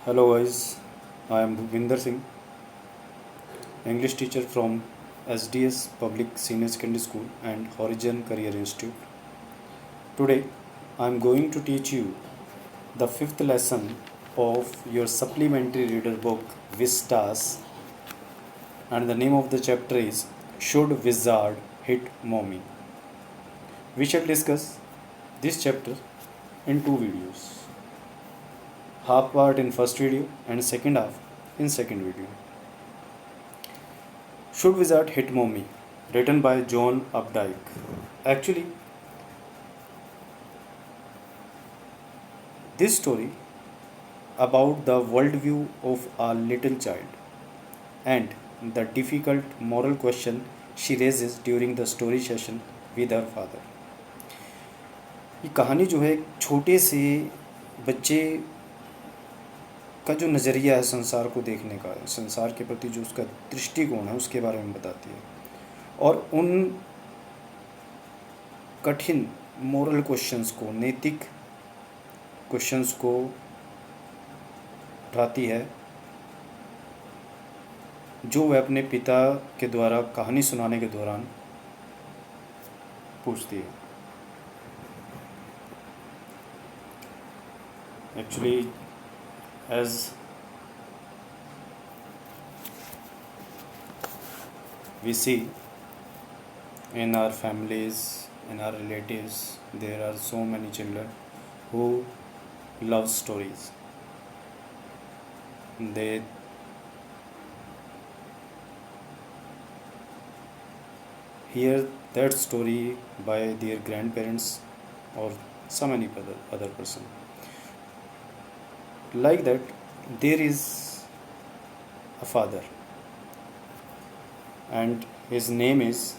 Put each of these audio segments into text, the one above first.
Hello guys, I am Bhupinder Singh, English teacher from SDS Public Senior Secondary School and Horizon Career Institute. Today I am going to teach you the fifth lesson of your supplementary reader book Vistas, and the name of the chapter is Should Wizard Hit Mommy? We shall discuss this chapter in two videos, half part in first video and second half in second video. Should Wizard Hit Mommy? Written by John Updike. Actually, this story about the worldview of a little child and the difficult moral question she raises during the story session with her father. ये कहानी जो है एक छोटे से बच्चे का जो नज़रिया है संसार को देखने का, संसार के प्रति जो उसका दृष्टिकोण है उसके बारे में बताती है और उन कठिन मोरल क्वेश्चंस को, नैतिक क्वेश्चंस को उठाती है जो वह अपने पिता के द्वारा कहानी सुनाने के दौरान पूछती है. Actually, as we see in our families, in our relatives, there are so many children who love stories. They hear that story by their grandparents or some any other person. Like that, there is a father and his name is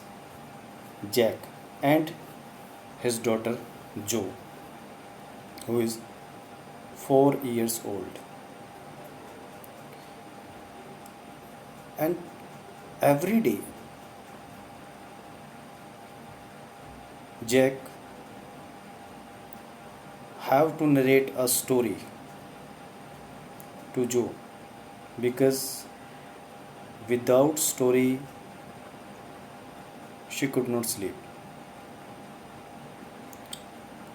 Jack, and his daughter Jo, who is 4 years old. And every day Jack have to narrate a story to Jo, because without story she could not sleep.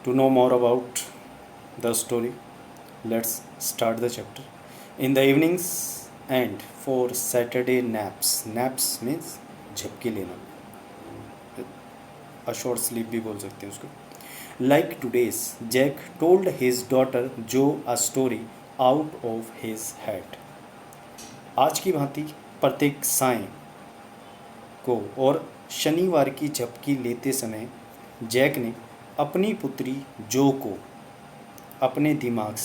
To know more about the story, let's start the chapter. In the evenings and for Saturday naps means झपकी लेना, a short sleep भी बोल सकते हैं उसको. Like today's, Jack told his daughter Jo a story out of his head. आज की भांति प्रत्येक साय को और शनिवार की झपकी लेते समय जैक ने अपनी पुत्री जो को अपने दिमाग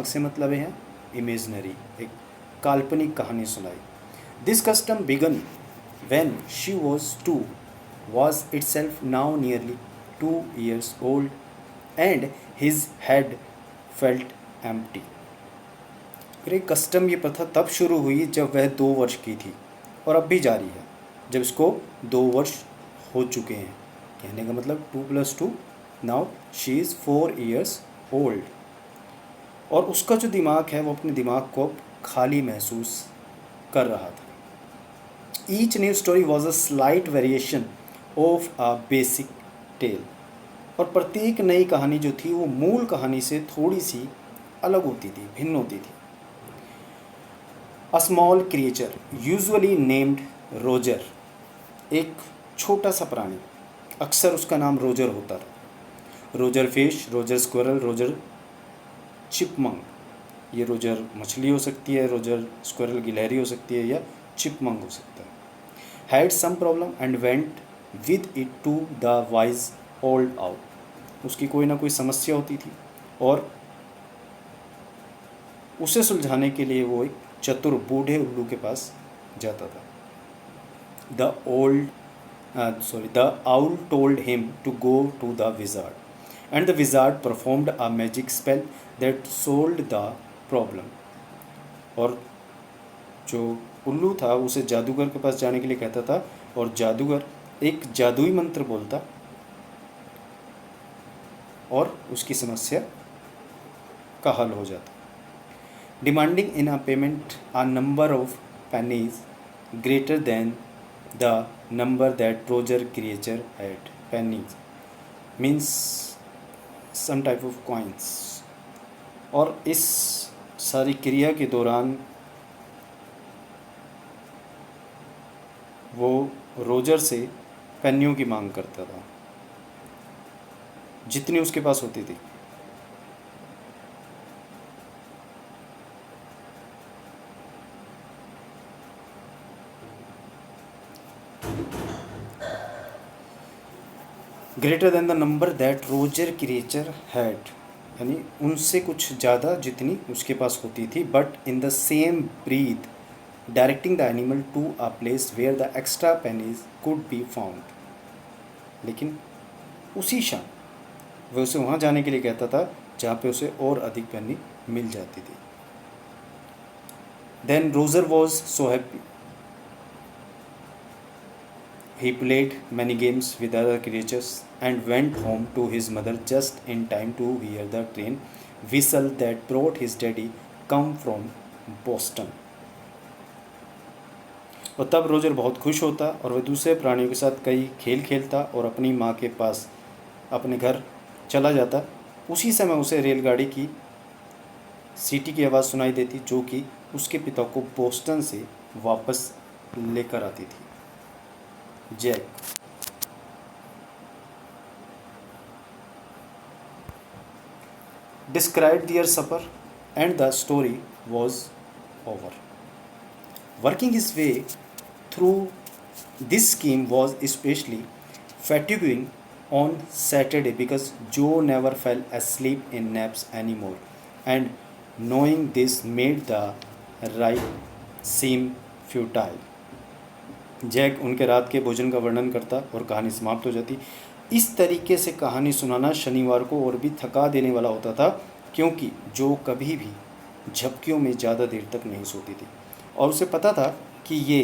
से मतलब है इमेजनरी, एक काल्पनिक कहानी सुनाई. This custom began when she was itself now nearly 2 years old, and his head felt empty. फिर एक कस्टम, ये प्रथा तब शुरू हुई जब वह 2 वर्ष की थी और अब भी जारी है जब इसको 2 वर्ष हो चुके हैं. कहने का मतलब 2 + 2, now she is 4 years old. और उसका जो दिमाग है वो अपने दिमाग को खाली महसूस कर रहा था. Each new story was a slight variation of a basic tale. और प्रत्येक नई कहानी जो थी वो मूल कहानी से थोड़ी सी अलग होती थी, भिन्न होती थी. A small creature usually named Roger, एक छोटा सा प्राणी, अक्सर उसका नाम रोजर होता था. Roger fish, Roger squirrel, Roger chipmunk. ये रोजर मछली हो सकती है, रोजर स्क्विरल गिलहरी हो सकती है, या चिपमंक हो सकता है. Had some problem and went with it to the wise old owl. उसकी कोई ना कोई समस्या होती थी और उसे सुलझाने के लिए वो एक चतुर बूढ़े उल्लू के पास जाता था. The owl told him to go to the wizard, and the wizard performed a magic spell that solved the problem. और जो उल्लू था उसे जादूगर के पास जाने के लिए कहता था और जादूगर एक जादुई मंत्र बोलता और उसकी समस्या का हल हो जाता. demanding in a payment a number of pennies greater than the number that Roger creature had. Pennies means some type of coins. और इस सारी क्रिया के दौरान वो रोजर से पेनियों की मांग करता था, जितनी उसके पास होती थी। Greater than the number that Roger creature had, यानी उनसे कुछ ज़्यादा जितनी उसके पास होती थी। But in the same breath directing the animal to a place where the extra pennies could be found, लेकिन उसी क्षण वह उसे वहाँ जाने के लिए कहता था जहाँ पे उसे और अधिक पेनी मिल जाती थी। Then Roger was so happy, he played many games with other creatures and went home to his mother just in time to hear the train whistle that brought his daddy come from Boston. और तब Roger बहुत खुश होता और वह दूसरे प्राणियों के साथ कई खेल खेलता और अपनी माँ के पास अपने घर चला जाता। उसी समय उसे रेलगाड़ी की सीटी की आवाज़ सुनाई देती जो कि उसके पिता को बोस्टन से वापस लेकर आती थी। Jack described their supper and the story was over. Working his way through this scheme was especially fatiguing on Saturday because Joe never fell asleep in naps anymore, and knowing this made the ride seem futile. Jack उनके रात के भोजन का वर्णन करता और कहानी समाप्त हो जाती। इस तरीके से कहानी सुनाना शनिवार को और भी थका देने वाला होता था, क्योंकि जो कभी भी झपकियों में ज़्यादा देर तक नहीं सोती थी और उसे पता था कि ये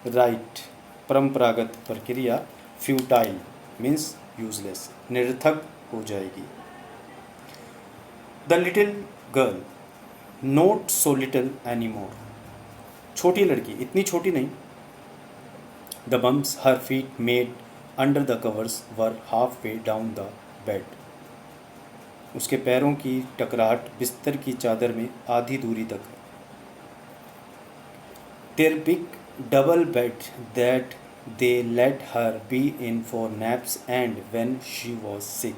राइट परंपरागत प्रक्रिया फ्यूटाइल मीन्स यूजलेस, निरर्थक हो जाएगी। The little girl not so little any more, छोटी लड़की, इतनी छोटी नहीं। The bumps her feet made under the covers were halfway down the bed. उसके पैरों की टकराहट बिस्तर की चादर में आधी दूरी तक है। Their big double bed that they let her be in for naps and when she was sick.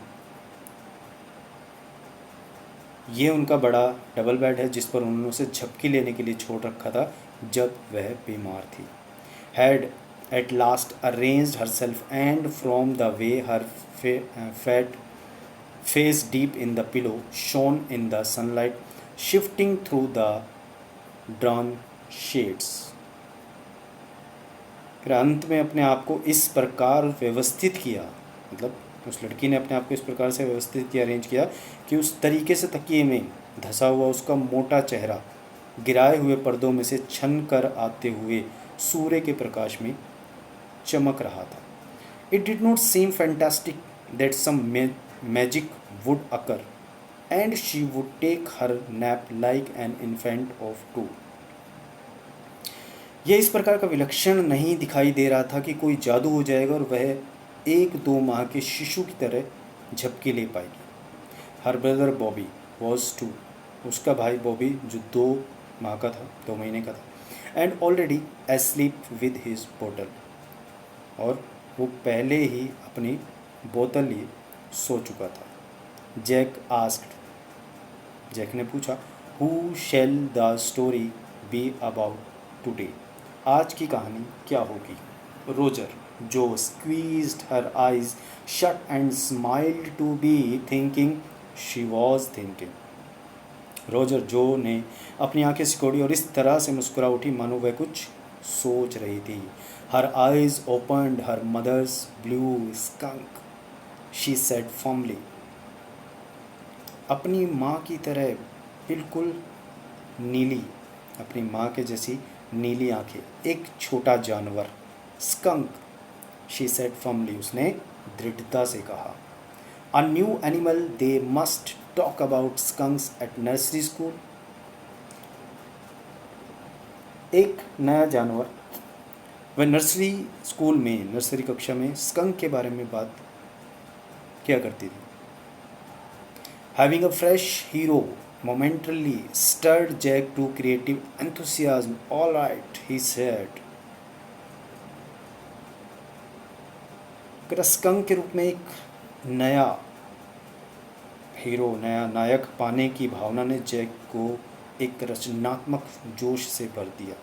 ये उनका बड़ा डबल बेड है जिस पर उन्होंने उसे झपकी लेने के लिए छोड़ रखा था जब वह बीमार थी। Had at last arranged herself, and from the way her fat face deep in the pillow shone in the sunlight shifting through the drawn shades, फिर अंत में अपने आप को इस प्रकार व्यवस्थित किया, मतलब उस लड़की ने अपने आप को इस प्रकार से व्यवस्थित किया, अरेंज किया कि उस तरीके से तकिए में धंसा हुआ उसका मोटा चेहरा गिराए हुए पर्दों में से छन कर आते हुए सूर्य के प्रकाश में चमक रहा था। It did not seem fantastic that some magic would occur and she would take her nap like an infant of 2. यह इस प्रकार का विलक्षण नहीं दिखाई दे रहा था कि कोई जादू हो जाएगा और वह 1-2 माह के शिशु की तरह झपकी ले पाएगी। Her brother Bobby was 2. उसका भाई बॉबी जो 2 माह का था, 2 महीने का था, and already asleep with his bottle, और वो पहले ही अपनी बोतल लिए सो चुका था। जैक आस्क्ड, जैक ने पूछा, who shall the story be about today, आज की कहानी क्या होगी? Roger, Jo squeezed her eyes shut and smiled to be thinking she was thinking. Roger, Jo ने अपनी आंखें सिकोड़ी और इस तरह से मुस्कुरा उठी मानो वह कुछ सोच रही थी। Her eyes opened, her mother's blue skunk, she said firmly. अपनी माँ की तरह बिल्कुल नीली, अपनी माँ के जैसी नीली आंखें, एक छोटा जानवर, skunk, she said firmly, उसने दृढ़ता से कहा। A new animal, they must talk about skunks at nursery school. एक नया जानवर। वह नर्सरी स्कूल में, नर्सरी कक्षा में स्कंक के बारे में बात किया करती थी। Having a fresh hero momentarily stirred Jack to creative enthusiasm. All right, he said. Skunk के रूप में एक नया हीरो, नया नायक पाने की भावना ने जैक को एक रचनात्मक जोश से भर दिया।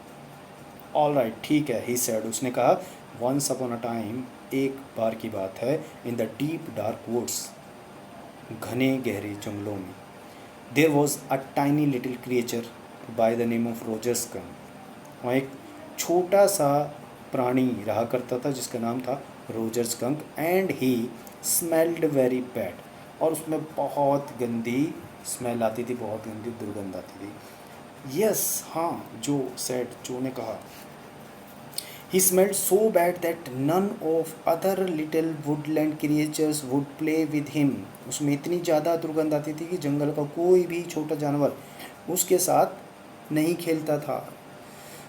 ऑल राइट, ठीक है, ही सेड, उसने कहा। वंस अपॉन अ टाइम, एक बार की बात है, in the deep dark woods, घने गहरे जंगलों में, there was a tiny little creature by the name of Roger Skunk. वहाँ एक छोटा सा प्राणी रहा करता था जिसका नाम था Roger skunk, and he smelled very bad, और उसमें बहुत गंदी स्मेल आती थी, बहुत गंदी दुर्गंध आती थी। यस, हाँ, जो ने कहा। He smelled so bad that none of other little woodland creatures would play with him. उसमें इतनी ज़्यादा दुर्गंध आती थी कि जंगल का कोई भी छोटा जानवर उसके साथ नहीं खेलता था।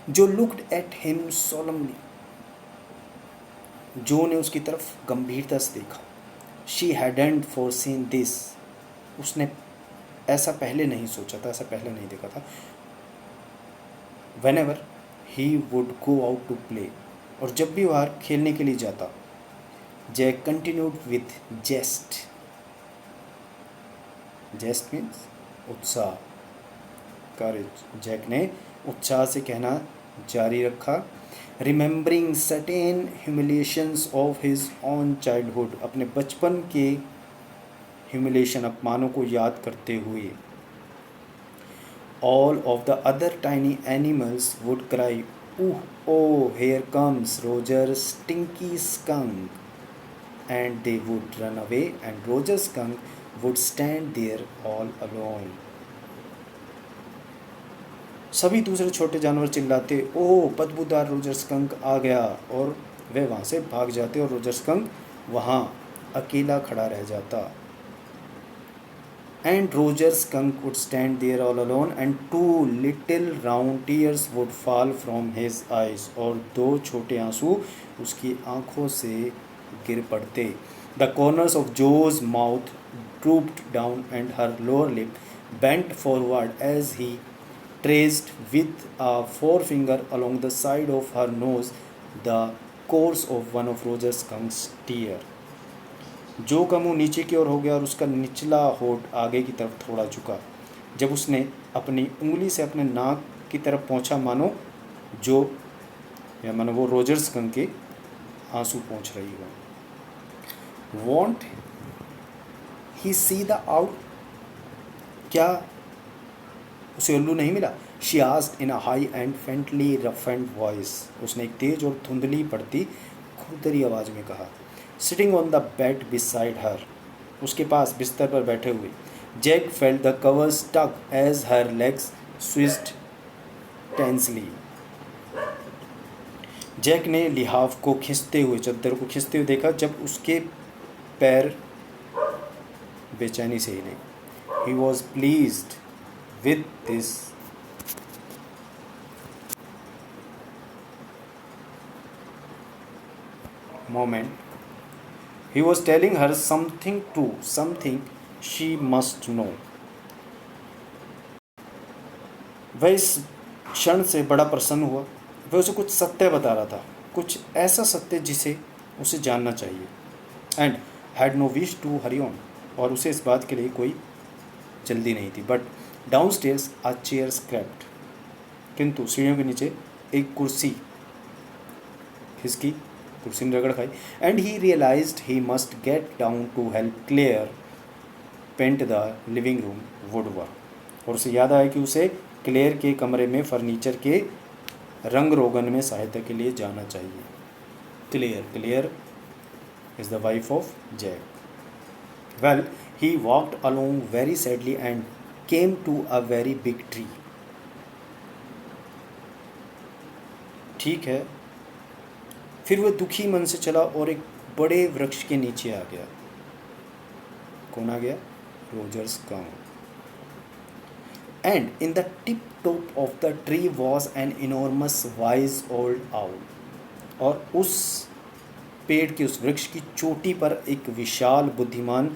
जो looked at him solemnly, जो ने उसकी तरफ गंभीरता से देखा। She hadn't foreseen this. उसने ऐसा पहले नहीं सोचा था, ऐसा पहले नहीं देखा था। Whenever he would go out to play, और जब भी बाहर खेलने के लिए जाता, जैक कंटिन्यूड विथ जेस्ट। जेस्ट मीन्स उत्साह, करेज। जैक ने उत्साह से कहना जारी रखा। Remembering certain humiliations of his on childhood, अपने बचपन के ह्यूमिलेशन, अपमानों को याद करते हुए। All of the other tiny animals would cry, "Ooh, oh, here comes Roger Stinky Skunk," and they would run away, and Roger Skunk would stand there all alone. सभी दूसरे छोटे जानवर चिल्लाते, ओह, बदबूदार रोजर स्कंक आ गया, और वे वहाँ से भाग जाते और रोजर स्कंक वहाँ अकेला खड़ा रह जाता। And Roger Skunk would stand there all alone, and two little round tears would fall from his eyes, और दो छोटे आंसू उसकी आँखों से गिर पड़ते। The corners of Joe's mouth drooped down, and her lower lip bent forward as he traced with a forefinger along the side of her nose the course of one of Roger Skunk's tear. जो का मुंह नीचे की ओर हो गया और उसका निचला होठ आगे की तरफ थोड़ा झुका, जब उसने अपनी उंगली से अपने नाक की तरफ पहुंचा, मानो वो रोजर स्कंक के आंसू पहुंच रही हो। Won't he see the owl, क्या उसे उल्लू नहीं मिला? She asked in a high and faintly roughened voice, उसने एक तेज और धुंधली पड़ती खुरदरी आवाज़ में कहा। Sitting on the bed beside her, उसके पास बिस्तर पर बैठे हुए, Jack felt the cover stuck as her legs switched tensely. Jack ने लिहाफ को खींचते हुए, चद्दर को खींचते हुए देखा जब उसके पैर बेचैनी से हिले। He was pleased with this moment. He was telling her something true, something she must know. वह इस क्षण से बड़ा प्रसन्न हुआ। वह उसे कुछ सत्य बता रहा था, कुछ ऐसा सत्य जिसे उसे जानना चाहिए। And had no wish to hurry on, और उसे इस बात के लिए कोई जल्दी नहीं थी। But downstairs a chair scraped, किंतु सीढ़ियों के नीचे एक कुर्सी खिसकी, कुर्सी ने रगड़ खाई। And he realized he must get down to help Clare paint the living room woodwork, और उसे याद आया कि उसे क्लेयर के कमरे में फर्नीचर के रंग रोगन में सहायता के लिए जाना चाहिए। Clare is the wife of Jack. Well, he walked along very sadly and came to a very big tree. ठीक है, फिर वह दुखी मन से चला और एक बड़े वृक्ष के नीचे आ गया। कौन आ गया? Roger skunk. And in the tip top of the tree was an enormous wise old owl, और उस पेड़ की, उस वृक्ष की चोटी पर एक विशाल बुद्धिमान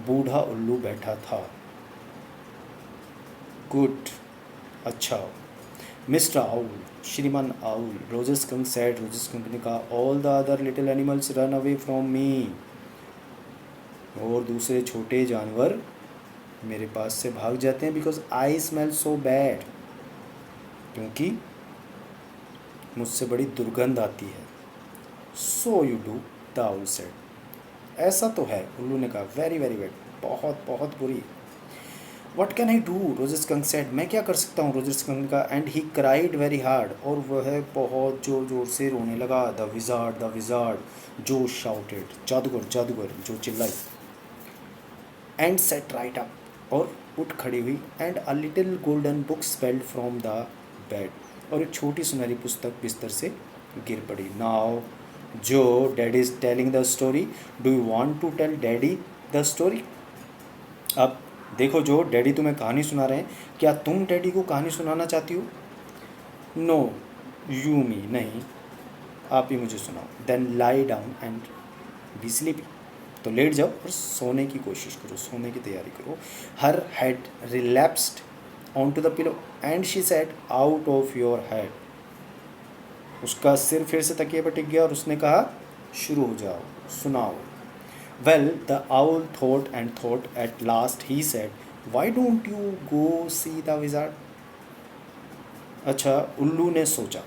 बूढ़ा उल्लू बैठा था। गुड, अच्छा। मिस्टर आउल, श्रीमान owl, Roger skunk said, Roger skunk ने कहा, all the other little animals run away from me, और दूसरे छोटे जानवर मेरे पास से भाग जाते हैं, because I smell so bad, क्योंकि मुझसे बड़ी दुर्गंध आती है। So you do, the owl said, ऐसा तो है, उल्लू ने कहा, वेरी वेरी बैड, बहुत बहुत बुरी। What can I do, Roger skunk said, मैं क्या कर सकता हूँ, रोजर स्कंक ने कहा, and he cried very hard, और वह बहुत जोर जोर से रोने लगा। द विजार्ड, जो शाउटेड, जादूगर जादूगर, जो चिल्लाई। एंड सेट राइट अप, और उठ खड़ी हुई, and a little golden book spelled from the bed, और एक छोटी सुनहरी पुस्तक बिस्तर से गिर पड़ी। Now Jo, daddy is telling the story, do you want to tell daddy the story? अब देखो जो, डैडी तुम्हें कहानी सुना रहे हैं, क्या तुम डैडी को कहानी सुनाना चाहती हो? नो, यू मी, नहीं, आप ही मुझे सुनाओ। Then lie down and be sleepy, तो लेट जाओ और सोने की कोशिश करो, सोने की तैयारी करो। Her head relapsed onto the pillow and she said, out of your head, उसका सिर फिर से तकिए पर टिक गया और उसने कहा, शुरू हो जाओ, सुनाओ। Well, the owl thought and thought, at last he said, why don't you go see the wizard? अच्छा, उल्लू ने सोचा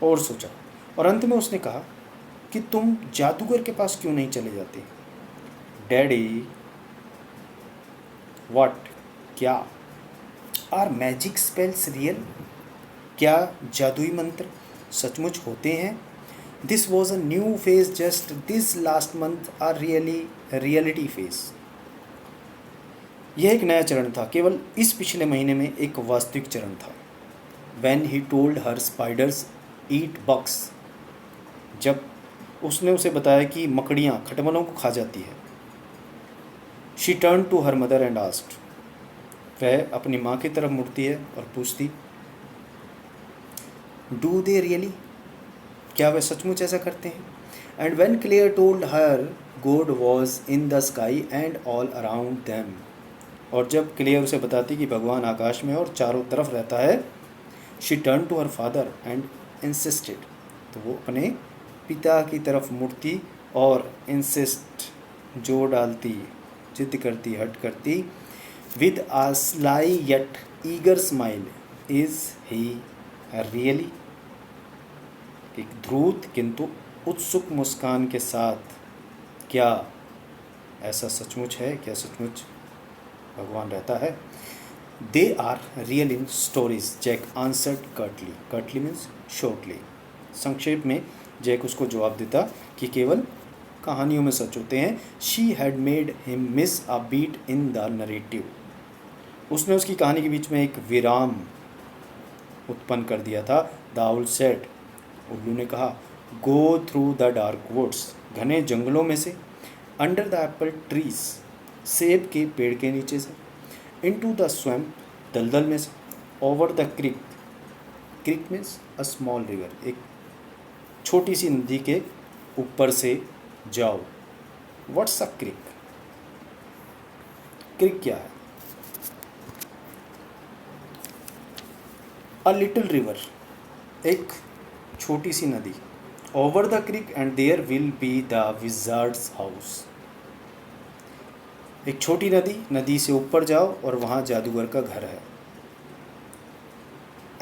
और सोचा, और अंत में उसने कहा कि तुम जादूगर के पास क्यों नहीं चले जाते? डैडी, व्हाट, क्या? आर मैजिक स्पेल्स रियल, क्या जादुई मंत्र सचमुच होते हैं? This was a new phase, just this last month a reality phase, यह एक नया चरण था, केवल इस पिछले महीने में एक वास्तविक चरण था। When he told her spiders eat bugs, जब उसने उसे बताया कि मकड़ियाँ खटमलों को खा जाती है। She turned to her mother and asked, वह अपनी माँ की तरफ मुड़ती है और पूछती, Do they really, क्या वे सचमुच ऐसा करते हैं? And when Claire told her God was in the sky and all around them, और जब क्लियर उसे बताती कि भगवान आकाश में और चारों तरफ रहता है, she turn to her father and insisted, तो वो अपने पिता की तरफ मुड़ती और इंसिस्ट, जोर डालती, जिद करती, हट करती, with a sly yet eager smile, is he really, एक ध्रुत किंतु उत्सुक मुस्कान के साथ, क्या ऐसा सचमुच है, क्या सचमुच भगवान रहता है? They are real in stories, Jack answered curtly, curtly means shortly, संक्षेप में जैक उसको जवाब देता कि केवल कहानियों में सच होते हैं। She had made him miss a beat in the narrative, उसने उसकी कहानी के बीच में एक विराम उत्पन्न कर दिया था। द आउल सेड, उल्लू ने कहा, go through the dark woods, घने जंगलों में से, अंडर द एप्पल ट्रीज, सेब के पेड़ के नीचे से, इनटू द स्वैम्प, दलदल में से, over the creek, creek means a small river, एक छोटी सी नदी के ऊपर से जाओ। व्हाट्स अ क्रिक, क्रिक क्या है? अ लिटिल रिवर, एक छोटी सी नदी। Over the creek and there will be the wizard's house, एक छोटी नदी, नदी से ऊपर जाओ और वहाँ जादूगर का घर है।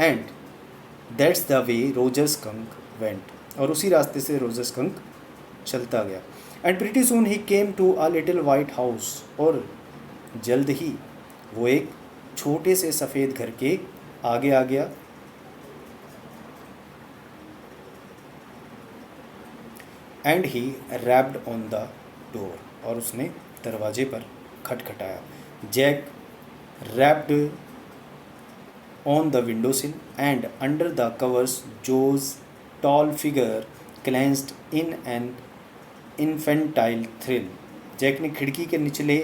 And that's the way Roger Skunk went, और उसी रास्ते से रोजर स्कंक चलता गया। And pretty soon he came to a little white house, और जल्द ही वो एक छोटे से सफ़ेद घर के आगे आ गया। And he rapped on the door, और उसने दरवाजे पर खटखटाया। Jack rapped on the windowsill and under the covers Joe's tall figure clenched in an infantile thrill, Jack ने खिड़की के निचले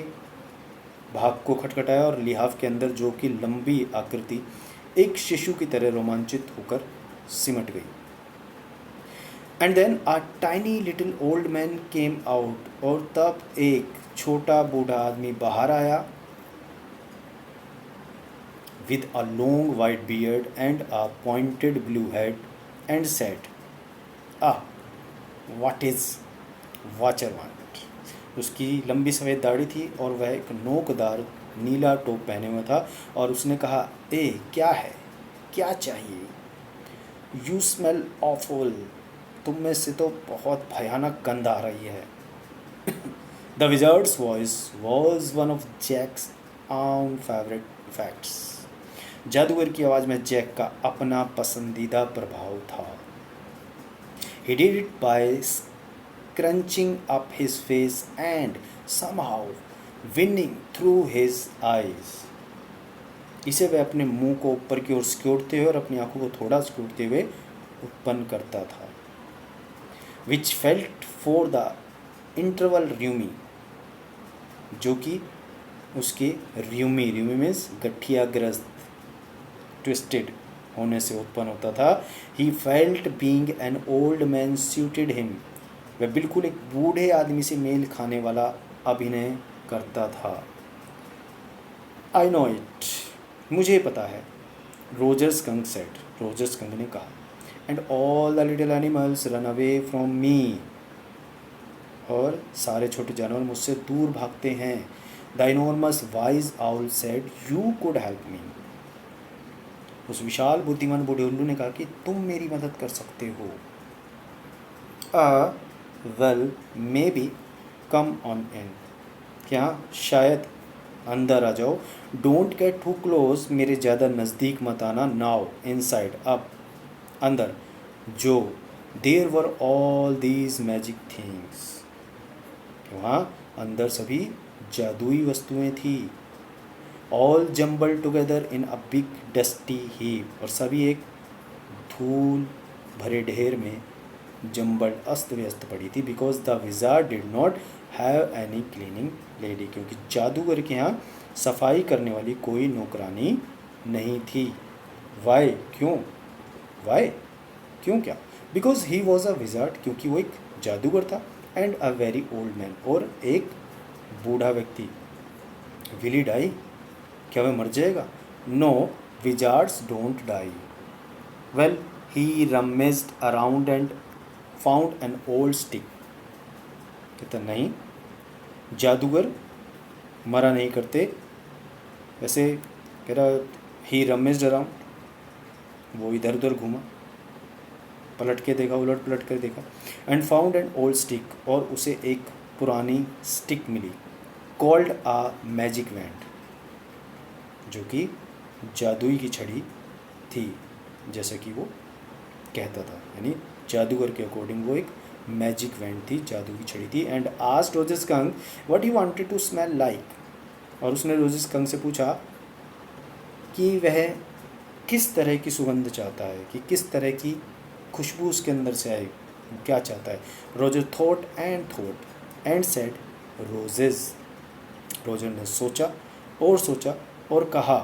भाग को खटखटाया और लिहाफ के अंदर जो कि लंबी आकृति एक शिशु की तरह रोमांचित होकर सिमट गई। And then a tiny little old man came out, और तब एक छोटा बूढ़ा आदमी बाहर आया with a long white beard and a pointed blue head and said, ah, what is watcher want? उसकी लंबी सफ़ेद दाढ़ी थी और वह एक नोकदार नीला टोप पहने हुआ था और उसने कहा, क्या है, क्या चाहिए? यू स्मेल ऑफुल, तुम में से तो बहुत भयानक गंध आ रही है। The wizard's voice was one of Jack's own favourite facts. जादूगर की आवाज़ में जैक का अपना पसंदीदा प्रभाव था। He did it by scrunching up his face and somehow winning through his eyes. इसे वह अपने मुंह को ऊपर की ओर सिकोड़ते हुए और अपनी आंखों को थोड़ा सिकोड़ते हुए उत्पन्न करता था। Which felt for the interval rheumy, जो कि उसके र्यूमी मीन्स गठियाग्रस्त ट्विस्टेड होने से उत्पन्न होता था। He felt being an old man suited him, वह बिल्कुल एक बूढ़े आदमी से मेल खाने वाला अभिनय करता था। आई नो इट, मुझे पता है। Roger skunk said, Roger skunk ने कहा। And all the little animals run away from me, और सारे छोटे जानवर मुझसे दूर भागते हैं। The enormous wise owl said, you could help me. उस विशाल बुद्धिमान बूढ़े उल्लू ने कहा कि तुम मेरी मदद कर सकते हो। Well may be come on in, क्या शायद अंदर आ जाओ। डोंट गेट टू क्लोज, मेरे ज़्यादा नज़दीक मत आना। नाउ इनसाइड, अब अंदर। जो there were all these magic things, वहाँ अंदर सभी जादुई वस्तुएं थी। All jumble together in a big dusty heap, और सभी एक धूल भरे ढेर में जम्बल अस्त व्यस्त पड़ी थी। Because the wizard did not have any cleaning lady, क्योंकि जादूगर के यहाँ सफाई करने वाली कोई नौकरानी नहीं थी। वाई, क्यों? वाई, क्यों क्या? Because he was a wizard, क्योंकि वो एक जादूगर था। And a very old man, और एक बूढ़ा व्यक्ति। विल ही डाई, क्या वह मर जाएगा? No, wizards don't die. Well he rummaged around and found an old stick, कहता नहीं, जादूगर मरा नहीं करते। वैसे कह रहा, ही रमेज्ड अराउंड, वो इधर उधर घूमा, पलट के देखा, उलट पलट कर देखा। And found an old stick, और उसे एक पुरानी स्टिक मिली। कॉल्ड आ मैजिक वैंड, जो कि जादुई की छड़ी थी, जैसा कि वो कहता था। यानी जादूगर के अकॉर्डिंग वो एक मैजिक वैंड थी, जादू की छड़ी थी। And asked Roger skunk what he wanted to smell like, और उसने रोजर स्कंक से पूछा कि वह किस तरह की सुगंध चाहता है, कि किस तरह की खुशबू उसके अंदर से आए, क्या चाहता है। Roger thought and said roses, Roger ने सोचा और कहा,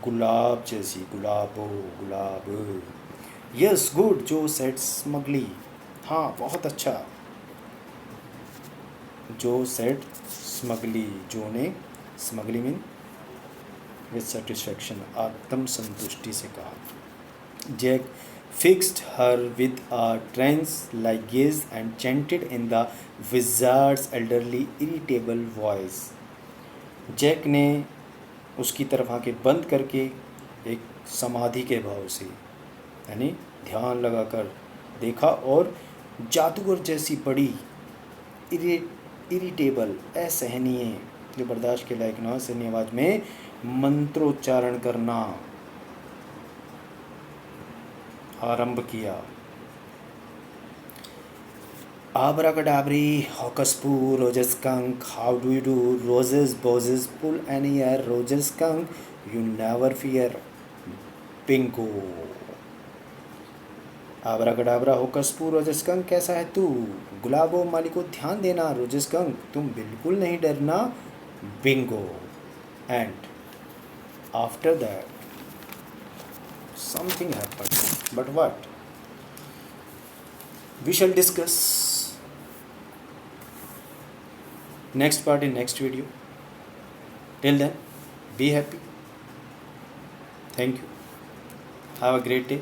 गुलाब जैसी, गुलाबो, गुलाब। यस गुड, जो सेड स्मगली, हाँ बहुत अच्छा। जो सेड स्मगली, जो ने स्मगली मीन विद सेटिस्फैक्शन, आत्म संतुष्टि से कहा। Jack fixed her with a trance like gaze and chanted in the wizard's elderly irritable voice. Jack ने उसकी तरफ आंखें बंद करके एक समाधि के भाव से, यानी ध्यान लगाकर देखा, और जादूगर जैसी बड़ी इरिटेबल, असहनीय, जो बर्दाश्त के लायक न सहनीय आवाज़ में मंत्रोच्चारण करना आरंभ किया। Abracadabra, hocus poo, Roger skunk, how do you do? Roses, bosses, pull any air, Roger skunk, you never fear. Bingo. Abracadabra, hocus poo, Roger skunk, कैसा है तू? गुलाबो माली को ध्यान देना, रोजर स्कंक, तुम बिल्कुल नहीं डरना। Bingo. And after that, something happened. But what? We shall discuss next part in next video. Till then, be happy. Thank you. Have a great day.